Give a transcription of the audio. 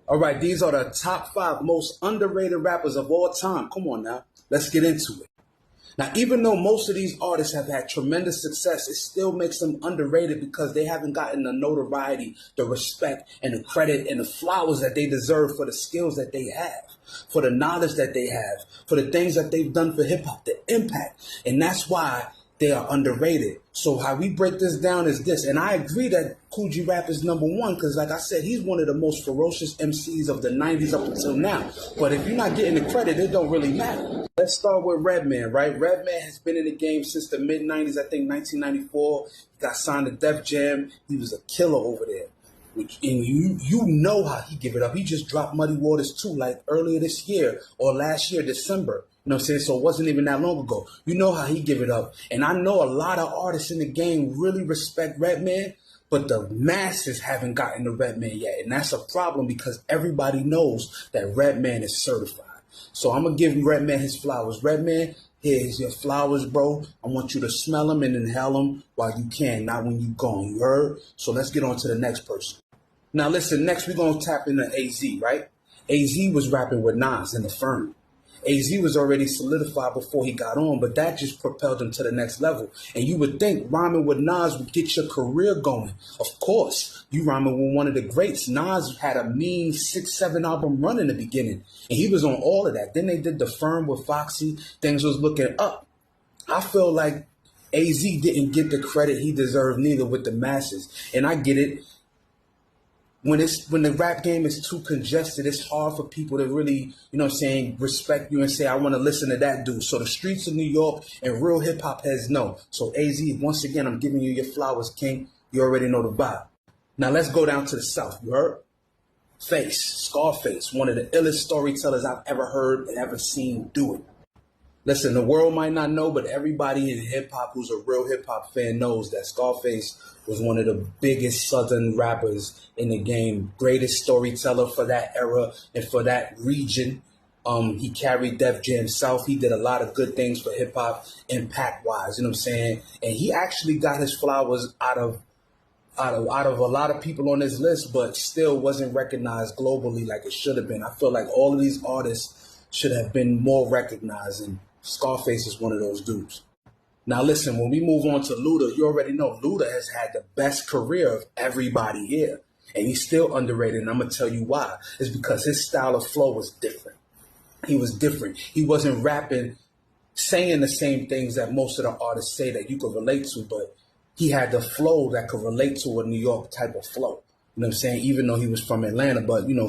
All right, these are the top five most underrated rappers of all time. Come on now, let's get into it. Now, even though most of these artists have had tremendous success, it still makes them underrated because they haven't gotten the notoriety, the respect, and the credit and the flowers that they deserve for the skills that they have, for the knowledge that they have, for the things that they've done for hip hop, the impact. And that's why they are underrated. So how we break this down is this, and I agree that Kool G Rap is number one because, like I said, he's one of the most ferocious MCs of the 90s up until now. But if you're not getting the credit, it don't really matter. Let's start with Redman, right? Redman has been in the game since the mid-90s, I think 1994. He got signed to Def Jam. He was a killer over there. And you know how he give it up. He just dropped Muddy Waters too, like earlier this year or last year, December. You know what I'm saying? So it wasn't even that long ago. You know how he give it up. And I know a lot of artists in the game really respect Redman, but the masses haven't gotten to Redman yet. And that's a problem because everybody knows that Redman is certified. So I'm going to give Redman his flowers. Redman, here's your flowers, bro. I want you to smell them and inhale them while you can, not when you gone. You heard? So let's get on to the next person. Now listen, next we're going to tap into AZ, right? AZ was rapping with Nas in The Firm. AZ was already solidified before he got on, but that just propelled him to the next level. And you would think rhyming with Nas would get your career going. Of course, you rhyming with one of the greats. Nas had a mean 6-7 album run in the beginning, and he was on all of that. Then they did The Firm with Foxy. Things was looking up. I feel like AZ didn't get the credit he deserved neither with the masses. And I get it. When the rap game is too congested, it's hard for people to really, you know what I'm saying, respect you and say, I want to listen to that dude. So the streets of New York and real hip hop heads know. So AZ, once again, I'm giving you your flowers, King. You already know the vibe. Now let's go down to the South. You heard? Scarface, one of the illest storytellers I've ever heard and ever seen do it. Listen, the world might not know, but everybody in hip-hop who's a real hip-hop fan knows that Scarface was one of the biggest Southern rappers in the game, greatest storyteller for that era and for that region. He carried Def Jam South. He did a lot of good things for hip-hop impact-wise, you know what I'm saying? And he actually got his flowers out of a lot of people on this list, but still wasn't recognized globally like it should have been. I feel like all of these artists should have been more recognized, and Scarface is one of those dudes. Now listen, when we move on to Luda, you already know Luda has had the best career of everybody here. And he's still underrated, and I'm going to tell you why. It's because his style of flow was different. He was different. He wasn't rapping, saying the same things that most of the artists say that you could relate to, but he had the flow that could relate to a New York type of flow. You know what I'm saying? Even though he was from Atlanta, but, you know,